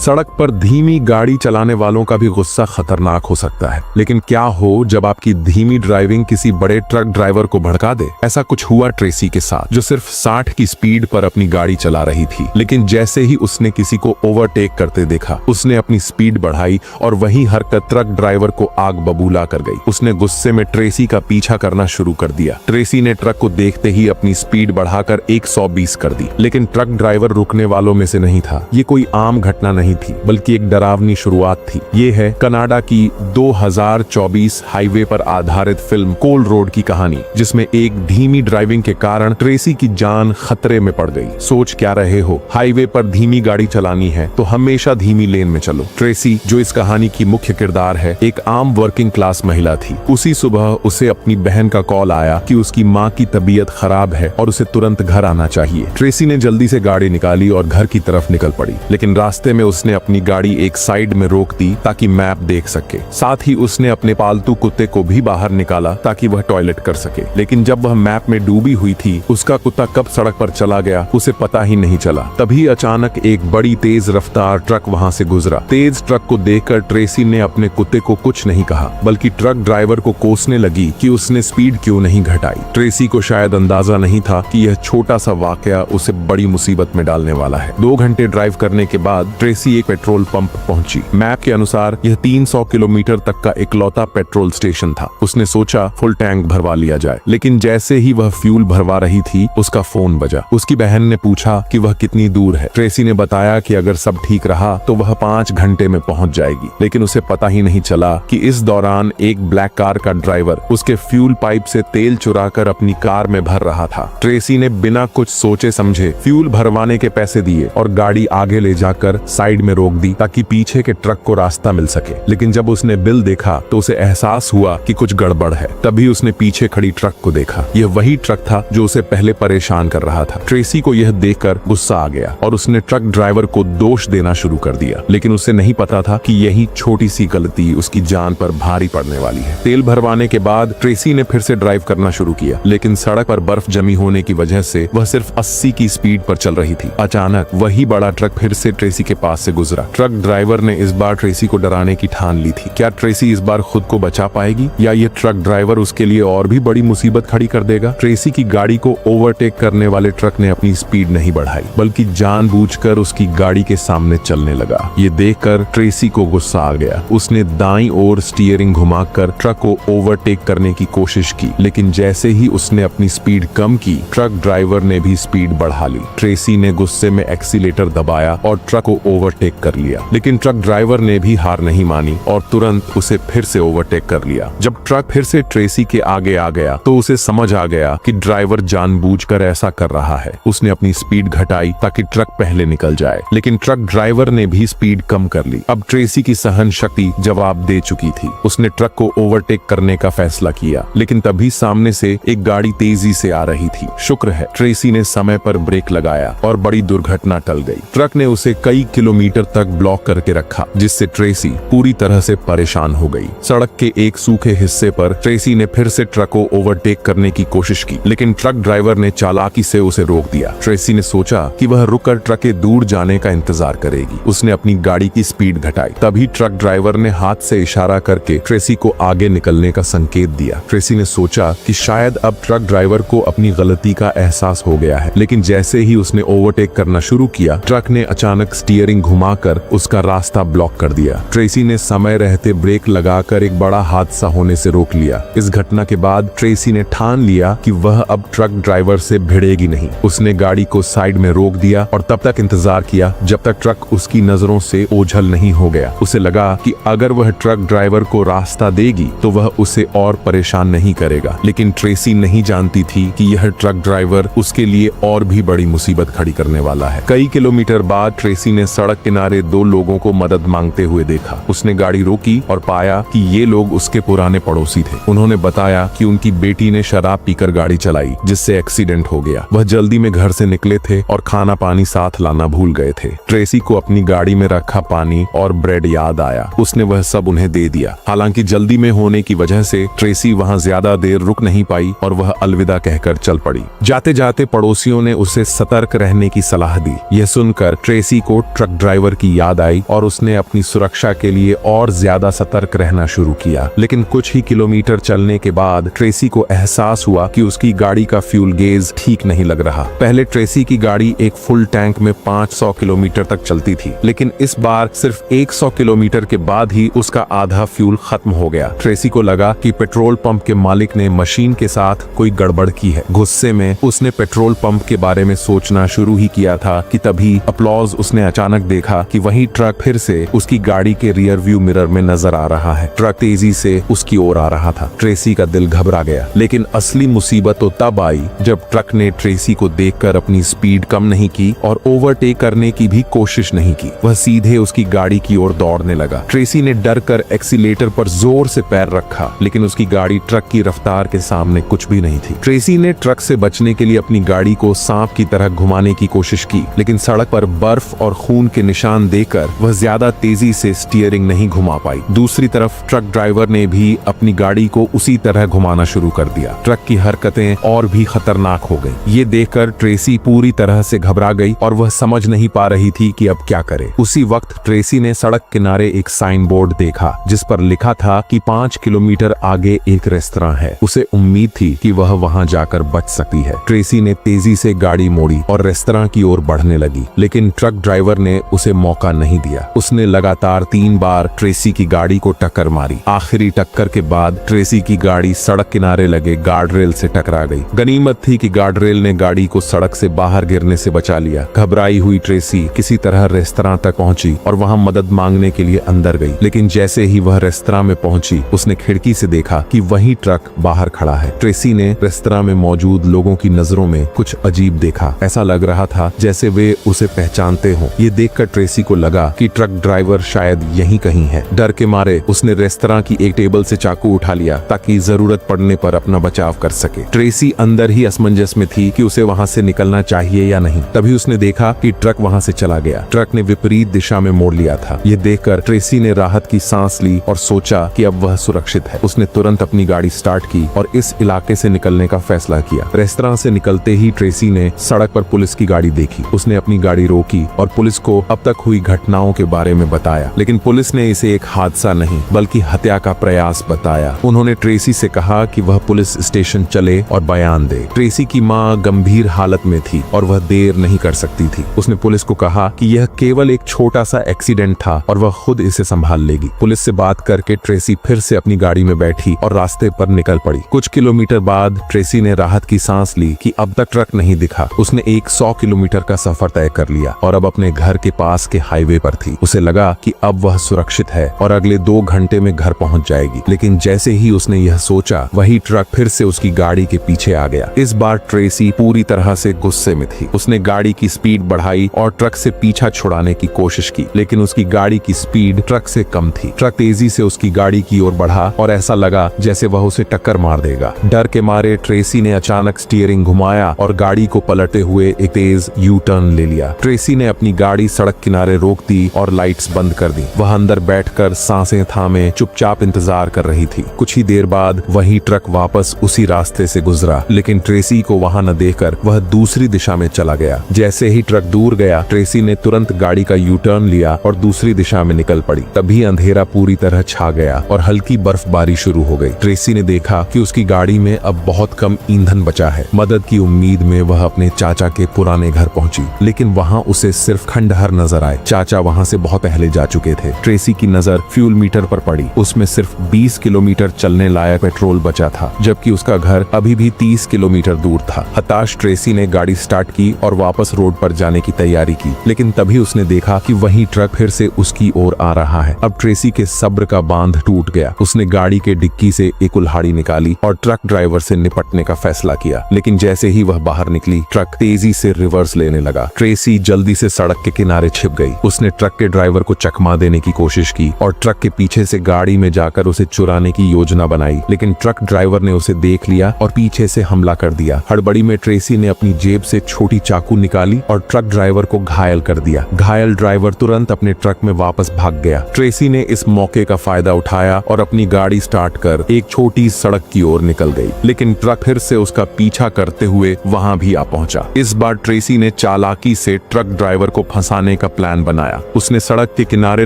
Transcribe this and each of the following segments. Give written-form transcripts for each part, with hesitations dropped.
सड़क पर धीमी गाड़ी चलाने वालों का भी गुस्सा खतरनाक हो सकता है, लेकिन क्या हो जब आपकी धीमी ड्राइविंग किसी बड़े ट्रक ड्राइवर को भड़का दे। ऐसा कुछ हुआ ट्रेसी के साथ, जो सिर्फ 60 की स्पीड पर अपनी गाड़ी चला रही थी, लेकिन जैसे ही उसने किसी को ओवरटेक करते देखा, उसने अपनी स्पीड बढ़ाई और वही हरकत ट्रक ड्राइवर को आग बबूला कर गई। उसने गुस्से में ट्रेसी का पीछा करना शुरू कर दिया। ट्रेसी ने ट्रक को देखते ही अपनी स्पीड बढ़ाकर 120 कर दी, लेकिन ट्रक ड्राइवर रुकने वालों में से नहीं था। ये कोई आम घटना नहीं थी, बल्कि एक डरावनी शुरुआत थी। ये है कनाडा की 2024 हाईवे पर आधारित फिल्म कोल रोड की कहानी, जिसमें एक धीमी ड्राइविंग के कारण ट्रेसी की जान खतरे में पड़ गई। सोच क्या रहे हो, हाईवे पर धीमी गाड़ी चलानी है तो हमेशा धीमी लेन में चलो। ट्रेसी, जो इस कहानी की मुख्य किरदार है, एक आम वर्किंग क्लास महिला थी। उसी सुबह उसे अपनी बहन का कॉल आया कि उसकी माँ की तबीयत खराब है और उसे तुरंत घर आना चाहिए। ट्रेसी ने जल्दी से गाड़ी निकाली और घर की तरफ निकल पड़ी, लेकिन रास्ते में उसने अपनी गाड़ी एक साइड में रोक दी ताकि मैप देख सके। साथ ही उसने अपने पालतू कुत्ते को भी बाहर निकाला ताकि वह टॉयलेट कर सके। लेकिन जब वह मैप में डूबी हुई थी, उसका कुत्ता कब सड़क पर चला गया उसे पता ही नहीं चला। तभी अचानक एक बड़ी तेज रफ्तार ट्रक वहां से गुजरा। तेज ट्रक को देखकर ट्रेसी ने अपने कुत्ते को कुछ नहीं कहा, बल्कि ट्रक ड्राइवर को कोसने लगी कि उसने स्पीड क्यों नहीं घटाई। ट्रेसी को शायद अंदाजा नहीं था कि यह छोटा सा वाकया उसे बड़ी मुसीबत में डालने वाला है। 2 घंटे ड्राइव करने के बाद ट्रेसी एक पेट्रोल पंप पहुंची। मैप के अनुसार यह 300 किलोमीटर तक का इकलौता पेट्रोल स्टेशन था। उसने सोचा फुल टैंक भरवा लिया जाए, लेकिन जैसे ही वह फ्यूल भरवा रही थी, उसका फोन बजा। उसकी बहन ने पूछा कि वह कितनी दूर है। ट्रेसी ने बताया कि अगर सब ठीक रहा तो वह 5 घंटे में पहुंच जाएगी, लेकिन उसे पता ही नहीं चला कि इस दौरान एक ब्लैक कार का ड्राइवर उसके फ्यूल पाइप से तेल चुराकर अपनी कार में भर रहा था। ट्रेसी ने बिना कुछ सोचे समझे फ्यूल भरवाने के पैसे दिए और गाड़ी आगे ले जाकर साइड में रोक दी ताकि पीछे के ट्रक को रास्ता मिल सके। लेकिन जब उसने बिल देखा तो उसे एहसास हुआ कि कुछ गड़बड़ है। तभी उसने पीछे खड़ी ट्रक को देखा। यह वही ट्रक था जो उसे पहले परेशान कर रहा था। ट्रेसी को यह देखकर गुस्सा आ गया और उसने ट्रक ड्राइवर को दोष देना शुरू कर दिया, लेकिन उसे नहीं पता था कि यही छोटी सी गलती उसकी जान पर भारी पड़ने वाली है। तेल भरवाने के बाद ट्रेसी ने फिर से ड्राइव करना शुरू किया, लेकिन सड़क पर बर्फ जमी होने की वजह से वह सिर्फ 80 की स्पीड पर चल रही थी। अचानक वही बड़ा ट्रक फिर से ट्रेसी के पास से गुजरा। ट्रक ड्राइवर ने इस बार ट्रेसी को डराने की ठान ली थी। क्या ट्रेसी इस बार खुद को बचा पाएगी या यह ट्रक ड्राइवर उसके लिए और भी बड़ी मुसीबत खड़ी कर देगा? ट्रेसी की गाड़ी को ओवरटेक करने वाले ट्रक ने अपनी स्पीड नहीं बढ़ाई, बल्कि जानबूझकर उसकी गाड़ी के सामने चलने लगा। ये देखकर ट्रेसी को गुस्सा आ गया। उसने दाईं ओर स्टीयरिंग घुमाकर ट्रक को ओवरटेक करने की कोशिश की, लेकिन जैसे ही उसने अपनी स्पीड कम की, ट्रक ड्राइवर ने भी स्पीड बढ़ा ली। ट्रेसी ने गुस्से में एक्सीलेटर दबाया और ट्रक को ओवरटेक कर लिया, लेकिन ट्रक ड्राइवर ने भी हार नहीं मानी और तुरंत उसे फिर से ओवरटेक कर लिया। जब ट्रक फिर से ट्रेसी के आगे आ गया तो उसे समझ आ गया कि ड्राइवर जानबूझकर ऐसा कर रहा है। उसने अपनी स्पीड घटाई ताकि ट्रक पहले निकल जाए, लेकिन ट्रक ड्राइवर ने भी स्पीड कम कर ली। अब ट्रेसी की सहन शक्ति जवाब दे चुकी थी। उसने ट्रक को ओवरटेक करने का फैसला किया, लेकिन तभी सामने से एक गाड़ी तेजी से आ रही थी। शुक्र है ट्रेसी ने समय पर ब्रेक लगाया और बड़ी दुर्घटना टल गई। ट्रक ने उसे कई किलोमीटर तक ब्लॉक करके रखा, जिससे ट्रेसी पूरी तरह से परेशान हो गई। सड़क के एक सूखे हिस्से पर ट्रेसी ने फिर से ट्रक को ओवरटेक करने की कोशिश की, लेकिन ट्रक ड्राइवर ने चालाकी से उसे रोक दिया। ट्रेसी ने सोचा कि वह रुककर ट्रक के दूर जाने का इंतजार करेगी। उसने अपनी गाड़ी की स्पीड घटाई। तभी ट्रक ड्राइवर ने हाथ से इशारा करके ट्रेसी को आगे निकलने का संकेत दिया। ट्रेसी ने सोचा कि शायद अब ट्रक ड्राइवर को अपनी गलती का एहसास हो गया है, लेकिन जैसे ही उसने ओवरटेक करना शुरू किया, ट्रक ने अचानक स्टीयरिंग घुमाकर उसका रास्ता ब्लॉक कर दिया। ट्रेसी ने समय रहते ब्रेक लगाकर एक बड़ा हादसा होने से रोक लिया। इस घटना के बाद ट्रेसी ने ठान लिया कि वह अब ट्रक ड्राइवर से भिड़ेगी नहीं। उसने गाड़ी को साइड में रोक दिया और तब तक इंतजार किया जब तक ट्रक उसकी नजरों से ओझल नहीं हो गया। उसे लगा कि अगर वह ट्रक ड्राइवर को रास्ता देगी तो वह उसे और परेशान नहीं करेगा, लेकिन ट्रेसी नहीं जानती थी कि यह ट्रक ड्राइवर उसके लिए और भी बड़ी मुसीबत खड़ी करने वाला है। कई किलोमीटर बाद ट्रेसी ने सड़क किनारे 2 लोगों को मदद मांगते हुए देखा। उसने गाड़ी रोकी और पाया कि ये लोग उसके पुराने पड़ोसी थे। उन्होंने बताया कि उनकी बेटी ने शराब पीकर गाड़ी चलाई, जिससे एक्सीडेंट हो गया। वह जल्दी में घर से निकले थे और खाना पानी साथ लाना भूल गए थे। ट्रेसी को अपनी गाड़ी में रखा पानी और ब्रेड याद आया। उसने वह सब उन्हें दे दिया। हालांकि जल्दी में होने की वजह से ट्रेसी वहां ज्यादा देर रुक नहीं पाई और वह अलविदा कहकर चल पड़ी। जाते जाते पड़ोसियों ने उसे सतर्क रहने की सलाह दी। यह सुनकर ट्रेसी को ट्रक ड्राइवर ड्राइवर की याद आई और उसने अपनी सुरक्षा के लिए और ज्यादा सतर्क रहना शुरू किया। लेकिन कुछ ही किलोमीटर चलने के बाद ट्रेसी को एहसास हुआ कि उसकी गाड़ी का फ्यूल गेज ठीक नहीं लग रहा। पहले ट्रेसी की गाड़ी एक फुल टैंक में 500 किलोमीटर तक चलती थी, लेकिन इस बार सिर्फ 100 किलोमीटर के बाद ही उसका आधा फ्यूल खत्म हो गया। ट्रेसी को लगा कि पेट्रोल पंप के मालिक ने मशीन के साथ कोई गड़बड़ की है। गुस्से में उसने पेट्रोल पंप के बारे में सोचना शुरू ही किया था कि तभी अपलॉज उसने अचानक देखा कि वही ट्रक फिर से उसकी गाड़ी के रियर व्यू मिरर में नजर आ रहा है। ट्रक तेजी से उसकी ओर आ रहा था। ट्रेसी का दिल घबरा गया, लेकिन असली मुसीबत तो तब आई जब ट्रक ने ट्रेसी को देखकर अपनी स्पीड कम नहीं की और ओवरटेक करने की भी कोशिश नहीं की। वह सीधे उसकी गाड़ी की ओर दौड़ने लगा। ट्रेसी ने डर कर एक्सीलेटर पर जोर से पैर रखा, लेकिन उसकी गाड़ी ट्रक की रफ्तार के सामने कुछ भी नहीं थी। ट्रेसी ने ट्रक से बचने के लिए अपनी गाड़ी को सांप की तरह घुमाने की कोशिश की, लेकिन सड़क पर बर्फ और खून के निशान देखकर वह ज्यादा तेजी से स्टीयरिंग नहीं घुमा पाई। दूसरी तरफ ट्रक ड्राइवर ने भी अपनी गाड़ी को उसी तरह घुमाना शुरू कर दिया। ट्रक की हरकतें और भी खतरनाक हो गई। ये देखकर ट्रेसी पूरी तरह से घबरा गई और वह समझ नहीं पा रही थी कि अब क्या करे। उसी वक्त ट्रेसी ने सड़क किनारे एक साइन बोर्ड देखा जिस पर लिखा था कि 5 किलोमीटर आगे एक रेस्तरां है। उसे उम्मीद थी कि वह वहां जाकर बच सकती है। ट्रेसी ने तेजी से गाड़ी मोड़ी और रेस्तरां की ओर बढ़ने लगी, लेकिन ट्रक ड्राइवर ने उसे मौका नहीं दिया। उसने लगातार 3 बार ट्रेसी की गाड़ी को टक्कर मारी। आखिरी टक्कर के बाद ट्रेसी की गाड़ी सड़क किनारे लगे गार्डरेल से टकरा गई। गनीमत थी कि गार्डरेल ने गाड़ी को सड़क से बाहर गिरने से बचा लिया। घबराई हुई ट्रेसी किसी तरह रेस्तरां तक पहुंची और वहां मदद मांगने के लिए अंदर गई, लेकिन जैसे ही वह रेस्तरां में पहुंची उसने खिड़की से देखा कि वही ट्रक बाहर खड़ा है। ट्रेसी ने रेस्तरां में मौजूद लोगों की नजरों में कुछ अजीब देखा। ऐसा लग रहा था जैसे वे उसे पहचानते हों। ये देखकर ट्रेसी को लगा कि ट्रक ड्राइवर शायद यहीं कहीं है। डर के मारे उसने रेस्तरां की एक टेबल से चाकू उठा लिया ताकि जरूरत पड़ने पर अपना बचाव कर सके। ट्रेसी अंदर ही असमंजस में थी कि उसे वहां से निकलना चाहिए या नहीं। तभी उसने देखा कि ट्रक वहां से चला गया। ट्रक ने विपरीत दिशा में मोड़ लिया था। ये देखकर ट्रेसी ने राहत की सांस ली और सोचा कि अब वह सुरक्षित है। उसने तुरंत अपनी गाड़ी स्टार्ट की और इस इलाके से निकलने का फैसला किया। रेस्तरां से निकलते ही ट्रेसी ने सड़क पर पुलिस की गाड़ी देखी। उसने अपनी गाड़ी रोकी और पुलिस को अब तक हुई घटनाओं के बारे में बताया, लेकिन पुलिस ने इसे एक हादसा नहीं बल्कि हत्या का प्रयास बताया। उन्होंने ट्रेसी से कहा कि वह पुलिस स्टेशन चले और बयान दे। ट्रेसी की मां गंभीर हालत में थी और वह देर नहीं कर सकती थी। उसने पुलिस को कहा कि यह केवल एक छोटा सा एक्सीडेंट था और वह खुद इसे संभाल लेगी। पुलिस से बात करके ट्रेसी फिर से अपनी गाड़ी में बैठी और रास्ते पर निकल पड़ी। कुछ किलोमीटर बाद ट्रेसी ने राहत की सांस ली कि अब तक ट्रक नहीं दिखा। उसने 100 किलोमीटर का सफर तय कर लिया और अब अपने घर के पास के हाईवे पर थी। उसे लगा कि अब वह सुरक्षित है और अगले 2 घंटे में घर पहुंच जाएगी। लेकिन जैसे ही उसने यह सोचा वही ट्रक फिर से उसकी गाड़ी के पीछे आ गया। इस बार ट्रेसी पूरी तरह से गुस्से में थी। उसने गाड़ी की स्पीड बढ़ाई और ट्रक से पीछा छुड़ाने की कोशिश की, लेकिन उसकी गाड़ी की स्पीड ट्रक से कम थी। ट्रक तेजी से उसकी गाड़ी की ओर बढ़ा और ऐसा लगा जैसे वह उसे टक्कर मार देगा। डर के मारे ट्रेसी ने अचानक स्टीयरिंग घुमाया और गाड़ी को पलटते हुए एक तेज यू टर्न ले लिया। ट्रेसी ने अपनी गाड़ी सड़क किनारे रोक दी और लाइट्स बंद कर दी। वह अंदर बैठकर सांसें थामे चुपचाप इंतजार कर रही थी। कुछ ही देर बाद वही ट्रक वापस उसी रास्ते से गुजरा, लेकिन ट्रेसी को वहां न देखकर वह दूसरी दिशा में चला गया। जैसे ही ट्रक दूर गया ट्रेसी ने तुरंत गाड़ी का यू टर्न लिया और दूसरी दिशा में निकल पड़ी। तभी अंधेरा पूरी तरह छा गया और हल्की बर्फबारी शुरू हो गई। ट्रेसी ने देखा कि उसकी गाड़ी में अब बहुत कम ईंधन बचा है। मदद की उम्मीद में वह अपने चाचा के पुराने घर पहुंची, लेकिन वहां उसे सिर्फ खंडहर नजर आए। चाचा वहां से बहुत पहले जा चुके थे। ट्रेसी की नजर फ्यूल मीटर पर पड़ी। उसमें सिर्फ 20 किलोमीटर चलने लायक पेट्रोल बचा था, जबकि उसका घर अभी भी 30 किलोमीटर दूर था। हताश ट्रेसी ने गाड़ी स्टार्ट की और वापस रोड पर जाने की तैयारी की, लेकिन तभी उसने देखा कि वही ट्रक फिर से उसकी ओर आ रहा है। अब ट्रेसी के सब्र का बांध टूट गया। उसने गाड़ी के डिक्की से एक कुल्हाड़ी निकाली और ट्रक ड्राइवर से निपटने का फैसला किया, लेकिन जैसे ही वह बाहर निकली ट्रक तेजी से रिवर्स लेने लगा। ट्रेसी जल्दी से सड़क के किनारे छिप गई। उसने ट्रक के ड्राइवर को चकमा देने की कोशिश की और ट्रक के पीछे से गाड़ी में जाकर उसे चुराने की योजना बनाई, लेकिन ट्रक ड्राइवर ने उसे देख लिया और पीछे से हमला कर दिया। हड़बड़ी में ट्रेसी ने अपनी जेब से छोटी चाकू निकाली और ट्रक ड्राइवर को घायल कर दिया। घायल ड्राइवर तुरंत अपने ट्रक में वापस भाग गया। ट्रेसी ने इस मौके का फायदा उठाया और अपनी गाड़ी स्टार्ट कर एक छोटी सड़क की ओर निकल गई, लेकिन ट्रक फिर से उसका पीछा करते हुए वहां भी आ पहुंचा। इस बार ट्रेसी ने चालाकी से ट्रक ड्राइवर को फंसाने का प्लान बनाया। उसने सड़क के किनारे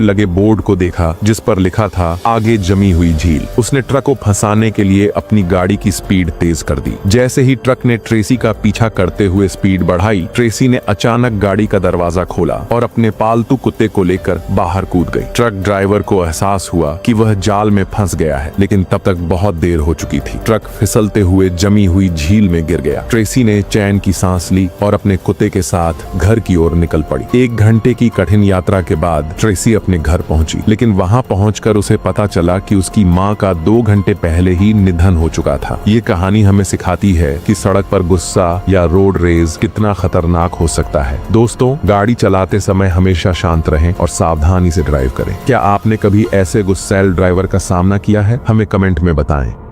लगे बोर्ड को देखा जिस पर लिखा था आगे जमी हुई झील। उसने ट्रक को फंसाने के लिए अपनी गाड़ी की स्पीड तेज कर दी। जैसे ही ट्रक ने ट्रेसी का पीछा करते हुए स्पीड बढ़ाई, ट्रेसी ने अचानक गाड़ी का दरवाजा खोला और अपने पालतू कुत्ते को लेकर बाहर कूद गई। ट्रक ड्राइवर को एहसास हुआ कि वह जाल में फंस गया है, लेकिन तब तक बहुत देर हो चुकी थी। ट्रक फिसलते हुए जमी हुई झील में गिर गया। ट्रेसी ने चैन की सांस ली और अपने कुत्ते के साथ घर की ओर निकल पड़ी। 1 घंटे की कठिन यात्रा के बाद ट्रेसी अपने घर पहुंची, लेकिन वहां पहुंचकर उसे पता चला कि उसकी मां का 2 घंटे पहले ही निधन हो चुका था। ये कहानी हमें सिखाती है कि सड़क पर गुस्सा या रोड रेज कितना खतरनाक हो सकता है। दोस्तों, गाड़ी चलाते समय हमेशा शांत रहें और सावधानी से ड्राइव करें। क्या आपने कभी ऐसे गुस्सैल ड्राइवर का सामना किया है? हमें कमेंट में बताएं।